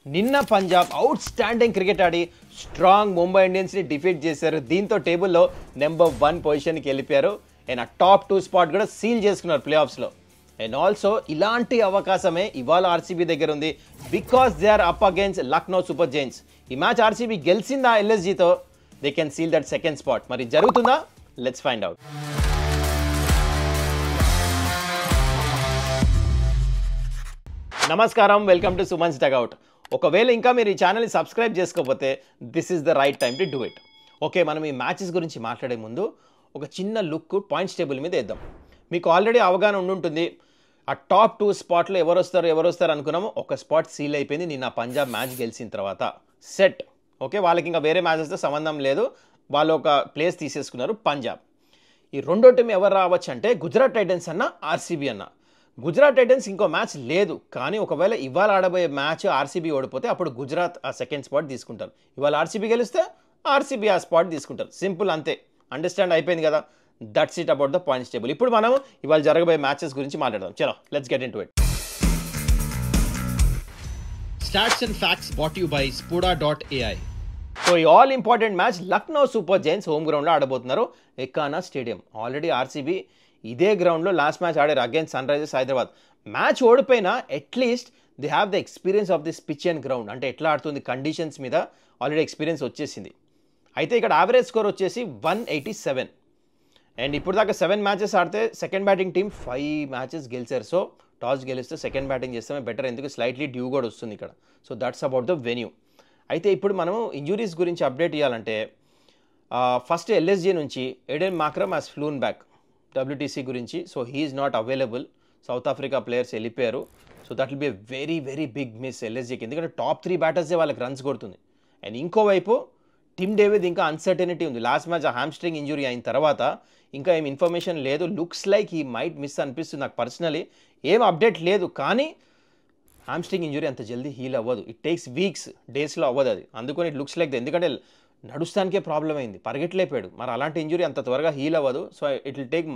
నిన్న Punjab outstanding cricket ఆడి strong Mumbai ఇండియన్స్ని డిఫీట్ చేశారు. దీంతో టేబుల్లో నెంబర్ 1 పొజిషన్కి వెళ్ళిపోయారు. అండ్ ఆ టాప్ 2 స్పాట్ కూడా సీల్ చేసుకున్నారు ప్లే ఆఫ్స్లో. అండ్ ఆల్సో ఇలాంటి అవకాశమే ఇవాళ ఆర్సీబీ దగ్గర ఉంది. Because they are up against Lucknow super Giants. ఈ మ్యాచ్ ఆర్సీబీ గెలిచిందా ఎల్ఎస్జీతో, they can seal that second spot. మరి జరుగుతుందా? Let's find out. నమస్కారం, వెల్కమ్ టు సుమన్స్ డగౌట్. ఒకవేళ ఇంకా మీరు ఈ ఛానల్ని సబ్స్క్రైబ్ చేసుకోకపోతే this is the right time to do it. Okay, మనం ఈ మ్యాచెస్ గురించి మాట్లాడే ముందు ఒక చిన్న లుక్ పాయింట్స్ టేబుల్ మీద వేద్దాం. మీకు ఆల్రెడీ అవగాహన ఉండుంటుంది, ఆ టాప్ 2 స్పాట్లో ఎవరు వస్తారు అనుకున్నాము. ఒక స్పాట్ సీల్ అయిపోయింది నిన్న పంజాబ్ మ్యాచ్ గెలిచిన తర్వాత. సెట్. ఓకే, వాళ్ళకి ఇంకా వేరే మ్యాచెస్తో సంబంధం లేదు, వాళ్ళు ఒక ప్లేస్ తీసేసుకున్నారు పంజాబ్. ఈ రెండో టీం ఎవరు రావచ్చు అంటే గుజరాత్ టైటన్స్ అన్న, ఆర్సీబీ అన్న. గుజరాత్ టైటన్స్ ఇంకో మ్యాచ్ లేదు, కానీ ఒకవేళ ఇవాళ ఆడబోయే మ్యాచ్ ఆర్సీబీ ఓడిపోతే అప్పుడు గుజరాత్ ఆ సెకండ్ స్పాట్ తీసుకుంటారు. ఇవాళ ఆర్సీబీ గెలిస్తే ఆర్సీబీ ఆ స్పాట్ తీసుకుంటారు. సింపుల్, అంతే. అండర్స్టాండ్ అయిపోయింది కదా. That's it about the points table. ఇప్పుడు మనం ఇవాళ జరగబోయే మ్యాచెస్ గురించి మాట్లాడదాం. చలో, let's get into it. Stats and facts brought you by Spuda.ai. So ఈ all important match Lucknow super giants home గ్రౌండ్లో ఆడబోతున్నారు, ఎకానా స్టేడియం. ఆల్రెడీ ఆర్సీబీ ఇదే గ్రౌండ్లో లాస్ట్ మ్యాచ్ ఆడారు against sunrisers Hyderabad. Match ఓడిపోయినా at least they have the experience of this pitch and ground. అంటే ఎట్లా ఆడుతుంది కండిషన్స్ మీద ఆల్రెడీ ఎక్స్పీరియన్స్ వచ్చేసింది. అయితే ఇక్కడ యావరేజ్ స్కోర్ వచ్చేసి 187. అండ్ ఇప్పుడు దాకా 7 మ్యాచెస్ ఆడితే సెకండ్ బ్యాటింగ్ టీం 5 మ్యాచెస్ గెలిచారు. సో టాస్ గెలిస్తే సెకండ్ బ్యాటింగ్ చేస్తే బెటర్, ఎందుకు స్లైట్లీ డ్యూ కూడా వస్తుంది ఇక్కడ. So that's about the venue. అయితే ఇప్పుడు మనం ఇంజురీస్ గురించి అప్డేట్ ఇవ్వాలంటే ఫస్ట్ ఎల్ఎస్జీ నుంచి Aiden Markram has flown back WTC గురించి. So he is not available. South Africa players వెళ్ళిపోయారు. So that will be very very big miss ఎల్ఎస్జీకి, ఎందుకంటే టాప్ 3 బ్యాటర్సే వాళ్ళకి రన్స్ కొడుతుంది. అండ్ ఇంకోవైపు టిమ్ డేవిడ్ ఇంకా అన్సర్టనిటీ ఉంది. లాస్ట్ మ్యాచ్ హ్యామ్స్ట్రింగ్ ఇంజురీ అయిన తర్వాత ఇంకా ఏం ఇన్ఫర్మేషన్ లేదు. Looks like he might miss అనిపిస్తుంది నాకు పర్సనలీ. ఏం అప్డేట్ లేదు, కానీ హ్యామ్స్ట్రింగ్ ఇంజురీ అంత జల్దీ హీల్ అవ్వదు. ఇట్ టేక్స్ వీక్స్, డేస్లో అవ్వదు అది. అందుకని ఇట్ లుక్స్ లైక్, ఎందుకంటే నడుస్తానికే ప్రాబ్లం అయింది, పరిగెట్టలేపాడు. మరి అలాంటి ఇంజురీ అంత త్వరగా హీల్ అవ్వదు. So it will take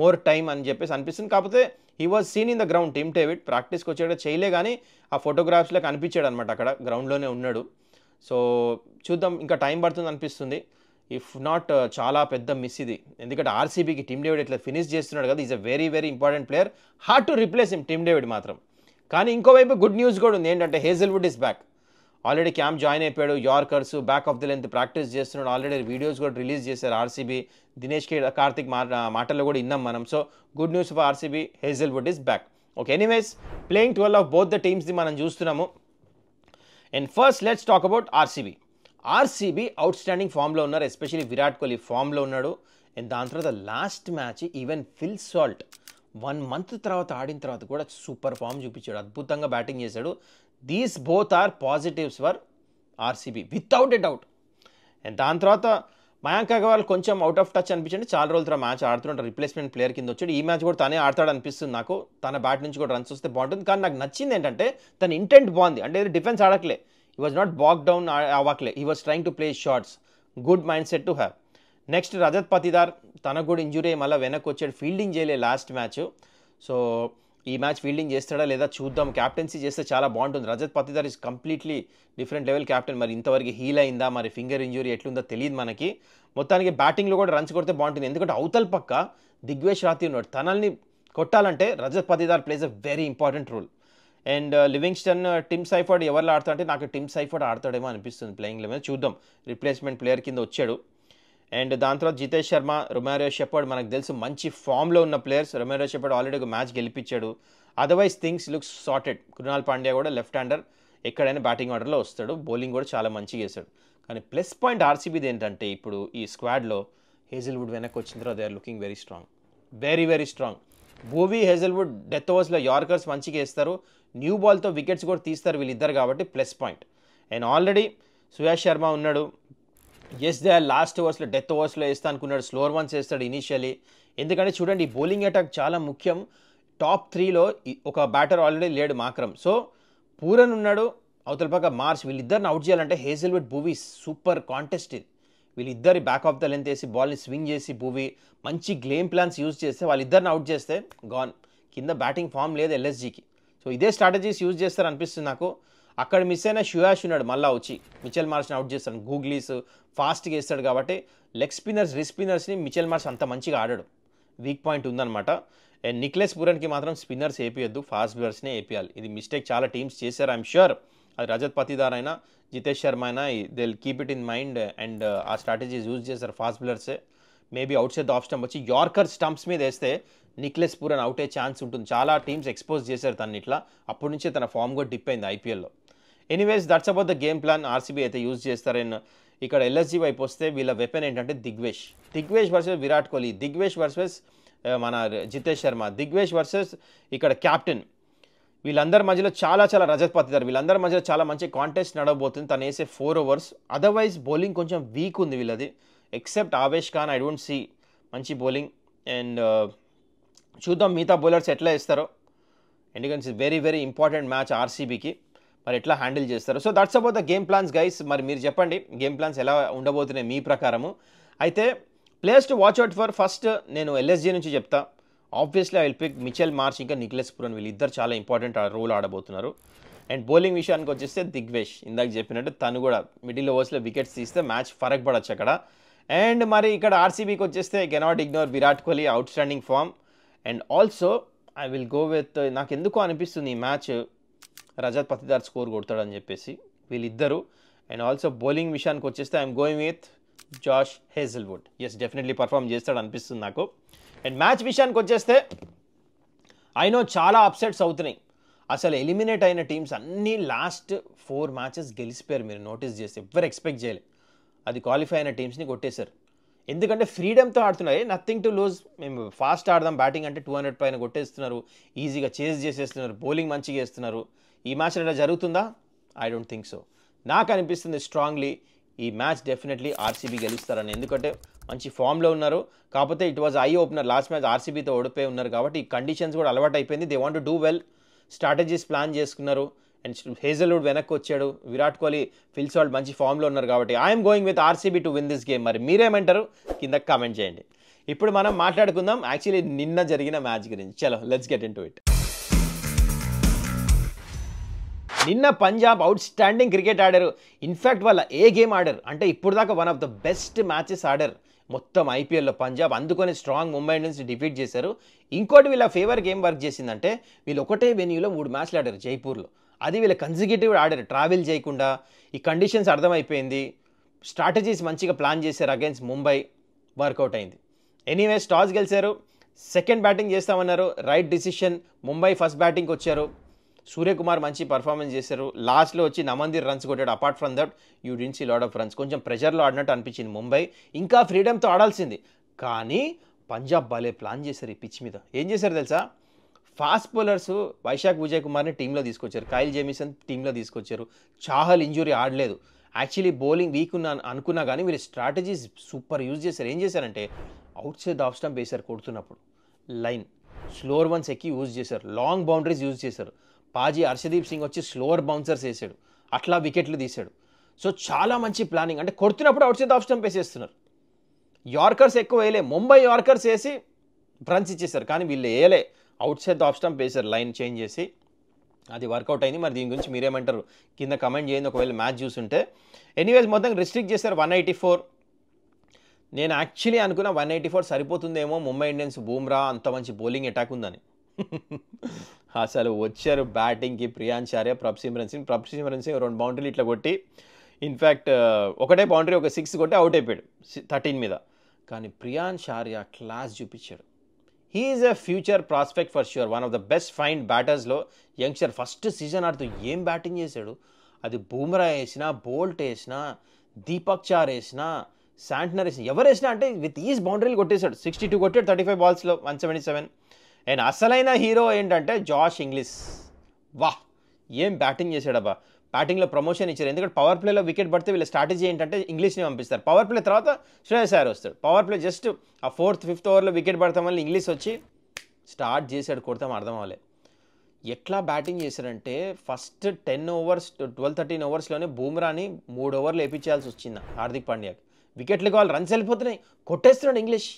more time అని చెప్పేసి అనిపిస్తుంది. కాకపోతే he was seen in the ground. Tim David ప్రాక్టీస్కి వచ్చాడు, చేయలే, కానీ ఆ ఫోటోగ్రాఫ్స్లో కనిపించాడు అనమాట, అక్కడ గ్రౌండ్లోనే ఉన్నాడు. సో చూద్దాం, ఇంకా టైం పడుతుంది అనిపిస్తుంది. ఇఫ్ నాట్ చాలా పెద్ద మిస్ ఇది, ఎందుకంటే ఆర్సీబీకి టిమ్ డేవిడ్ ఇట్లా ఫినిష్ చేస్తున్నాడు కదా, is a very very important player. Hard to replace him Tim David మాత్రం. కానీ ఇంకోవైపు గుడ్ న్యూస్ కూడా ఉంది, ఏంటంటే Hazlewood is back. Already camp join అయిపోయాడు. Yorkers back of the length practice చేస్తున్నాడు. ఆల్రెడీ వీడియోస్ కూడా రిలీజ్ చేశారు ఆర్సీబీ. దినేష్ కార్తిక్ మాటల్లో కూడా విన్నాం మనం. So good news for RCB, Hazlewood is back. Okay, anyways playing 12 of both the టీమ్స్ది మనం చూస్తున్నాము. And first let's talk about RCB. RCB out standing ఫామ్లో ఉన్నారు, ఎస్పెషల్లీ విరాట్ కోహ్లీ ఫామ్లో ఉన్నాడు. అండ్ దాని తర్వాత last match even Phil Salt 1 month తర్వాత ఆడిన తర్వాత కూడా సూపర్ ఫామ్ చూపించాడు, అద్భుతంగా బ్యాటింగ్ చేశాడు. These both are positives for RCB without a doubt. And దాని తర్వాత మయాంక్ అగర్వాల్ కొంచెం అవుట్ ఆఫ్ టచ్ అనిపించండి, చాలా రోజుల తర్వాత మ్యాచ్ ఆడుతుంటారు, రిప్లేస్మెంట్ ప్లేయర్ కింద వచ్చాడు. ఈ మ్యాచ్ కూడా తనే ఆడతాడు అనిపిస్తుంది నాకు. తన బ్యాట్ నుంచి కూడా రన్స్ వస్తే బాగుంటుంది. కానీ నాకు నచ్చింది ఏంటంటే తన ఇంటెంట్ బాగుంది. అంటే డిఫెన్స్ ఆడట్లే, he was not back down అవ్వట్లే, he was trying to play shots. Good mind set to have. Next Rajat Patidar, తనకు కూడా ఇంజురీ మళ్ళీ వెనక్కి వచ్చాడు, ఫీల్డింగ్ చేయలే లాస్ట్ మ్యాచ్. సో ఈ మ్యాచ్ ఫీల్డింగ్ చేస్తాడా లేదా చూద్దాం. క్యాప్టెన్సీ చేస్తే చాలా బాగుంటుంది. Rajat Patidar is completely different level captain. మరి ఇంతవరకు హీల్ అయిందా, మరి ఫింగర్ ఇంజురీ ఎట్లుందో తెలియదు మనకి. మొత్తానికి బ్యాటింగ్లో కూడా రన్స్ కొడితే బాగుంటుంది, ఎందుకంటే అవతల పక్క దిగ్వేష్ రాతి ఉన్నాడు. తనల్ని కొట్టాలంటే Rajat Patidar plays a very important role. And Livingstone, Tim Seifert ఎవరిలో ఆడతాడంటే నాకు టిమ్ సైఫర్డ్ ఆడతాడేమో అనిపిస్తుంది ప్లేయింగ్ లెవెల్. చూద్దాం, రిప్లేస్మెంట్ ప్లేయర్ కింద వచ్చాడు. అండ్ దాని తర్వాత జితేష్ శర్మ, రొమారియో షెపర్డ్, మనకు తెలుసు మంచి ఫామ్లో ఉన్న ప్లేయర్స్. రొమారియో షెపర్డ్ ఆల్రెడీ ఒక మ్యాచ్ గెలిపించాడు. Otherwise things looks sorted. Krunal Pandya కూడా లెఫ్ట్ హ్యాండర్, ఎక్కడైనా బ్యాటింగ్ ఆర్డర్లో వస్తాడు, బౌలింగ్ కూడా చాలా మంచిగా చేశాడు. కానీ ప్లస్ పాయింట్ ఆర్సీబీది ఏంటంటే ఇప్పుడు ఈ స్క్వాడ్లో హేజల్వుడ్ వెనక్కి వచ్చిన తర్వాత they are looking very strong, very very strong. Bhuvi, Hazlewood death ఓవర్స్లో యార్కర్స్ మంచిగా వేస్తారు, న్యూ బాల్తో వికెట్స్ కూడా తీస్తారు వీళ్ళిద్దరు, కాబట్టి plus point. And already Suyash Sharma ఉన్నాడు. ఎస్, దే లాస్ట్ ఓవర్స్లో డెత్ ఓవర్స్లో వేస్తా అనుకున్నాడు, స్లోవర్ వన్స్ వేస్తాడు ఇనీషియలీ. ఎందుకంటే చూడండి, ఈ బౌలింగ్ అటాక్ చాలా ముఖ్యం. టాప్ 3లో ఒక బ్యాటర్ ఆల్రెడీ లేడు, మాక్రమ్. సో పూరన్ ఉన్నాడు, అవతల పక్క మార్చ్. వీళ్ళిద్దరిని అవుట్ చేయాలంటే హేజల్వుడ్, భూవీ సూపర్ కాంటెస్ట్ ఇది. వీళ్ళిద్దరి బ్యాక్ ఆఫ్ ద లెంత్ వేసి బాల్ని స్వింగ్ చేసి భూవీ మంచి గేమ్ ప్లాన్స్ యూజ్ చేస్తే వాళ్ళిద్దరిని అవుట్ చేస్తే గాన్. కింద బ్యాటింగ్ ఫామ్ లేదు ఎల్ఎస్జీకి. సో ఇదే స్ట్రాటజీస్ యూజ్ చేస్తారు అనిపిస్తుంది నాకు. అక్కడ మిస్ అయిన షుయాష్ ఉన్నాడు మళ్ళీ వచ్చి మిచెల్ మార్ష్ని అవుట్ చేస్తాడు. గూగ్లీస్ ఫాస్ట్గా వేస్తాడు కాబట్టి లెగ్ స్పిన్నర్స్ రిస్ట్ స్పిన్నర్స్ని మిచెల్ మార్ష్ అంత మంచిగా ఆడాడు. వీక్ పాయింట్ ఉందన్నమాట. అండ్ నిక్లెస్ పురన్కి మాత్రం స్పిన్నర్స్ వేపియొద్దు, ఫాస్ట్ బౌలర్స్నే వేపియాలి. ఇది మిస్టేక్ చాలా టీమ్స్ చేశారు. ఐఎమ్ ష్యూర్ అది రజత్ పతిదార్ అయినా జితేష్ శర్మ అయినా they will keep it in mind and ఆ స్ట్రాటజీస్ యూజ్ చేశారు. ఫాస్ట్ బౌలర్సే maybe outside the off stump వచ్చి యార్కర్ స్టంప్స్ మీద వేస్తే నిక్లెస్ పురన్ అవుట్ అయ్యే ఛాన్స్ ఉంటుంది. చాలా టీమ్స్ ఎక్స్పోజ్ చేశారు తను ఇట్లా. అప్పటి నుంచే తన ఫామ్ కూడా డిప్ అయింది ఐపీఎల్లో. Anyways that's about the game plan. RCB అయితే యూజ్ చేస్తారు. అండ్ ఇక్కడ ఎల్ఎస్జీ వైపు వస్తే వీళ్ళ వెపన్ ఏంటంటే దిగ్వేష్ వర్సెస్ విరాట్ కోహ్లీ, దిగ్వేష్ వర్సెస్ మన జితేష్ శర్మ, దిగ్వేష్ వర్సెస్ ఇక్కడ క్యాప్టెన్. వీళ్ళందరి మధ్యలో చాలా రజత్ పతిదార్, వీళ్ళందరి మధ్యలో చాలా మంచి కాంటెస్ట్ నడవబోతుంది. తను వేసే 4 overs. అదర్వైజ్ బౌలింగ్ కొంచెం వీక్ ఉంది వీళ్ళది. Except Avesh Khan I don't see మంచి బౌలింగ్. అండ్ చూద్దాం మిగతా బౌలర్స్ ఎట్లా వేస్తారో. ఎందుకంటే ఇట్స్ వెరీ ఇంపార్టెంట్ మ్యాచ్ ఆర్సీబీకి. మరి ఎట్లా హ్యాండిల్ చేస్తారు. So that's about the game plans guys. మరి మీరు చెప్పండి గేమ్ ప్లాన్స్ ఎలా ఉండబోతున్నాయి మీ ప్రకారము. అయితే players to watch out for. First నేను ఎల్ఎస్జీ నుంచి చెప్తా. Obviously I will pick Mitchell Marsh ఇంకా నిక్లెస్ పురన్. వీళ్ళిద్దరు చాలా ఇంపార్టెంట్ రోల్ ఆడబోతున్నారు. అండ్ బౌలింగ్ విషయానికి వచ్చేస్తే దిగ్వేష్ ఇందాక చెప్పినట్టు తను కూడా మిడిల్ ఓవర్స్లో వికెట్స్ తీస్తే మ్యాచ్ ఫరక్ పడచ్చు అక్కడ. అండ్ మరి ఇక్కడ ఆర్సీబీకి వచ్చేస్తే cannot ignore Virat Kohli outstanding form. And also I will go with, నాకు ఎందుకో అనిపిస్తుంది ఈ మ్యాచ్ రజత్ పతిదార్ స్కోర్ కొడతాడని చెప్పేసి వీళ్ళిద్దరు. అండ్ ఆల్సో బౌలింగ్ విషయానికి వచ్చేస్తే I'm going with Josh Hazlewood. Yes definitely perform చేస్తాడు అనిపిస్తుంది నాకు. అండ్ మ్యాచ్ విషయానికి వచ్చేస్తే ఐ నో చాలా అప్సెట్స్ అవుతున్నాయి. అసలు ఎలిమినేట్ అయిన టీమ్స్ అన్నీ లాస్ట్ 4 matches గెలిచిపోయారు. మీరు నోటీస్ చేస్తే ఎవరు ఎక్స్పెక్ట్ చేయలేదు. అది క్వాలిఫై అయిన టీమ్స్ని కొట్టేశారు. ఎందుకంటే ఫ్రీడమ్తో ఆడుతున్నారు. నథింగ్ టు లూజ్, మేము ఫాస్ట్ ఆడదాం, బ్యాటింగ్ అంటే 200 పైన కొట్టేస్తున్నారు, ఈజీగా చేజ్ చేసేస్తున్నారు, బౌలింగ్ మంచిగా వేస్తున్నారు. ఈ మ్యాచ్ ఇలా జరుగుతుందా? I don't think so. నాకు అనిపిస్తుంది స్ట్రాంగ్లీ ఈ మ్యాచ్ డెఫినెట్లీ ఆర్సీబీ గెలుస్తారని. ఎందుకంటే మంచి ఫామ్లో ఉన్నారు. కాకపోతే it was I opener. Last match ఆర్సీబీతో ఓడిపోయి ఉన్నారు కాబట్టి ఈ కండిషన్స్ కూడా అలవాటు అయిపోయింది. They want to do well. Strategies plan చేసుకున్నారు. అండ్ హేజల్వుడ్ వెనక్కి వచ్చాడు. విరాట్ కోహ్లీ, ఫిల్ సాల్ట్ మంచి ఫామ్లో ఉన్నారు కాబట్టి I'm going with RCB to win this game. మరి మీరేమంటారు కింద కామెంట్ చేయండి. ఇప్పుడు మనం మాట్లాడుకుందాం యాక్చువల్లీ నిన్న జరిగిన మ్యాచ్ గురించి. చలో let's get in to it. నిన్న పంజాబ్ అవుట్ స్టాండింగ్ క్రికెట్ ఆడారు. ఇన్ఫ్యాక్ట్ వాళ్ళ గేమ్ ఆడారు అంటే ఇప్పుడు దాకా one of the best matches ఆడారు మొత్తం ఐపీఎల్లో పంజాబ్. అందుకని స్ట్రాంగ్ ముంబై ఇండియన్స్ డిఫీట్ చేశారు. ఇంకోటి వీళ్ళ ఫేవర్ గేమ్ వర్క్ చేసిందంటే వీళ్ళు ఒకటే వెన్యూలో 3 మ్యాచ్లు ఆడారు జైపూర్లో. అది వీళ్ళ కన్సిక్యూటివ్ ఆడారు ట్రావెల్ చేయకుండా. ఈ కండిషన్స్ అర్థమైపోయింది. స్ట్రాటజీస్ మంచిగా ప్లాన్ చేశారు అగైన్స్ ముంబై. వర్కౌట్ అయింది. ఎనీవేస్ టాస్ గెలిచారు. సెకండ్ బ్యాటింగ్ చేస్తామన్నారు. Right decision. ముంబై ఫస్ట్ బ్యాటింగ్కి వచ్చారు. సూర్యకుమార్ మంచి పర్ఫార్మెన్స్ చేశారు. లాస్ట్లో వచ్చి నమందిర్ రన్స్ కొట్టాడు. Apart from that you didn't see lot of runs. కొంచెం ప్రెషర్లో ఆడినట్టు అనిపించింది ముంబై. ఇంకా ఫ్రీడమ్తో ఆడాల్సింది. కానీ పంజాబ్ భలే ప్లాన్ చేశారు ఈ పిచ్ మీద. ఏం చేశారు తెలుసా? ఫాస్ట్ బౌలర్స్ వైశాఖ్ విజయ్ కుమార్ని టీంలో తీసుకొచ్చారు. కైల్ జేమిసన్ టీంలో తీసుకొచ్చారు. చాహల్ ఇంజురీ ఆడలేదు. యాక్చువల్లీ బౌలింగ్ వీక్ అనుకున్నా కానీ వీళ్ళు స్ట్రాటజీస్ సూపర్ యూజ్ చేశారు. ఏం చేశారంటే అవుట్ సైడ్ ఆఫ్ స్టంప్ వేశారు కొడుతున్నప్పుడు. లైన్ స్లోవర్ వన్స్ ఎక్కి యూజ్ చేశారు. లాంగ్ బౌండరీస్ యూజ్ చేశారు. పాజీ హర్షదీప్ సింగ్ వచ్చి స్లోవర్ బౌన్సర్స్ వేసాడు. అట్లా వికెట్లు తీశాడు. సో చాలా మంచి ప్లానింగ్. అంటే కొడుతున్నప్పుడు అవుట్ సైడ్ ఆఫ్ స్టంప్ వేసేస్తున్నారు. యార్కర్స్ ఎక్కువ వేయలే. ముంబై యార్కర్స్ వేసి రన్స్ ఇచ్చేశారు. కానీ వీళ్ళు వేయలే. అవుట్ సైడ్ ఆఫ్ స్టంప్ వేశారు లైన్ చేంజ్ చేసి. అది వర్కౌట్ అయింది. మరి దీని గురించి మీరేమంటారు కింద కమెంట్ చేయండి ఒకవేళ మ్యాచ్ చూస్తుంటే. ఎనీవేస్ మొత్తం రిస్ట్రిక్ట్ చేశారు 184. నేను యాక్చువల్లీ అనుకున్న 184 సరిపోతుందేమో. ముంబై ఇండియన్స్ బూమ్రా అంత మంచి బౌలింగ్ అటాక్ ఉందని. అసలు వచ్చారు బ్యాటింగ్కి ప్రియాంశ్ ఆర్య, ప్రభ్సిమ్రన్ సింగ్ 2 బౌండరీలు ఇట్లా కొట్టి ఇన్ఫ్యాక్ట్ ఒకటే బౌండరీ ఒక 6 కొట్టి అవుట్ అయిపోయాడు 13 మీద. కానీ ప్రియాంశ్ ఆర్య క్లాస్ చూపించాడు. He is a future prospect for sure. One of the best find బ్యాటర్స్లో యంగ్స్టర్. ఫస్ట్ సీజన్ ఆడుతూ ఏం బ్యాటింగ్ చేశాడు. అది బూమ్రా వేసినా, బోల్ట్ వేసినా, దీపక్ చార్ వేసినా, శాంట్నర్ వేసినా, ఎవరు వేసినా అంటే విత్ ఈజ్ బౌండరీలు కొట్టేశాడు. 62 కొట్టాడు 35 balls 177. అండ్ అసలైన హీరో ఏంటంటే జాష్ ఇంగ్లీష్. వాహ్ ఏం బ్యాటింగ్ చేశాడబ్బా. బ్యాటింగ్లో ప్రమోషన్ ఇచ్చారు. ఎందుకంటే పవర్ ప్లేలో వికెట్ పడితే వీళ్ళ స్ట్రాటజీ ఏంటంటే ఇంగ్లీష్ని పంపిస్తారు. పవర్ ప్లే తర్వాత శ్రేయస్ అయ్యర్ వస్తాడు. పవర్ ప్లే జస్ట్ ఆ 4th 5th ఓవర్లో వికెట్ పడతాం వల్ల ఇంగ్లీష్ వచ్చి స్టార్ట్ చేశాడు. కొడతాం అర్థం అవ్వలే. ఎట్లా బ్యాటింగ్ చేశారంటే ఫస్ట్ 10 overs 12-13 ఓవర్స్లోనే బూమ్రాని 3 ఓవర్లు వేయించాల్సి వచ్చింది హార్దిక్ పాండ్యాకి. వికెట్లు కావాలి, రన్స్ వెళ్ళిపోతున్నాయి, కొట్టేస్తున్నాడు ఇంగ్లీష్.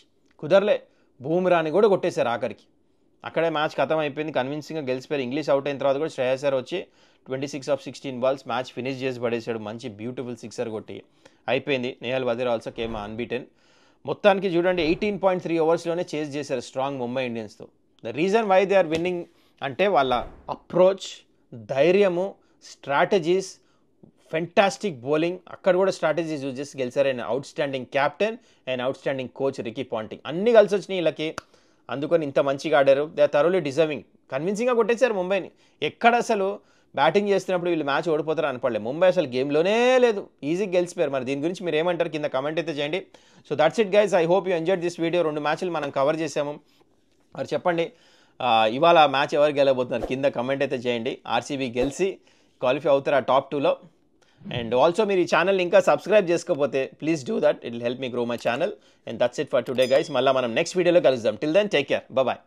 కుదరలే. బూమ్రాని కూడా కొట్టేశారు ఆఖరికి. అక్కడే మ్యాచ్ ఖతం అయిపోయింది, కన్విన్సింగ్గా గెలిచిపోయారు. ఇంగ్లీష్ అవుట్ అయిన తర్వాత కూడా శ్రేయస్ అయ్యర్ వచ్చి 26 of 16 balls మ్యాచ్ ఫినిష్ చేసి పడేశాడు. మంచి బ్యూటిఫుల్ సిక్సర్ కొట్టి అయిపోయింది. Nehal Wazir also came unbeaten. మొత్తానికి చూడండి 18.3 ఓవర్స్లోనే చేజ్ చేశారు స్ట్రాంగ్ ముంబై ఇండియన్స్తో. The reason why they are winning అంటే వాళ్ళ అప్రోచ్, ధైర్యము, స్ట్రాటజీస్, ఫెంటాస్టిక్ బౌలింగ్. అక్కడ కూడా స్ట్రాటజీస్ యూజ్ చేసి గెలిచారు. And outstanding captain and outstanding coach Ricky Ponting, అన్ని కలిసి వచ్చినాయి వీళ్ళకి. అందుకని ఇంత మంచిగా ఆడారు. They are thoroughly deserving. కన్విన్సింగ్గా కొట్టేశారు ముంబైని. ఎక్కడ అసలు బ్యాటింగ్ చేస్తున్నప్పుడు వీళ్ళు మ్యాచ్ ఓడిపోతారు అనపడలేదు. ముంబై అసలు గేమ్లోనే లేదు, ఈజీగా గెలిచిపోయారు. మరి దీని గురించి మీరు ఏమంటారు కింద కమెంట్ అయితే చేయండి. So that's it guys, I hope you enjoyed this video. 2 మ్యాచ్లు మనం కవర్ చేసాము. మరి చెప్పండి ఇవాళ మ్యాచ్ ఎవరు గెలవబోతున్నారు కింద కమెంట్ అయితే చేయండి. ఆర్సీబీ గెలిచి క్వాలిఫై అవుతారు ఆ టాప్ 2లో. అండ్ ఆల్సో మీరు ఈ ఛానల్ని ఇంకా సబ్స్క్రైబ్ చేసుకోకపోతే please do that, it will help me grow my channel. And that's it for today guys. మళ్ళీ మనం నెక్స్ట్ వీడియోలో కలుద్దాం. Till then take care, bye.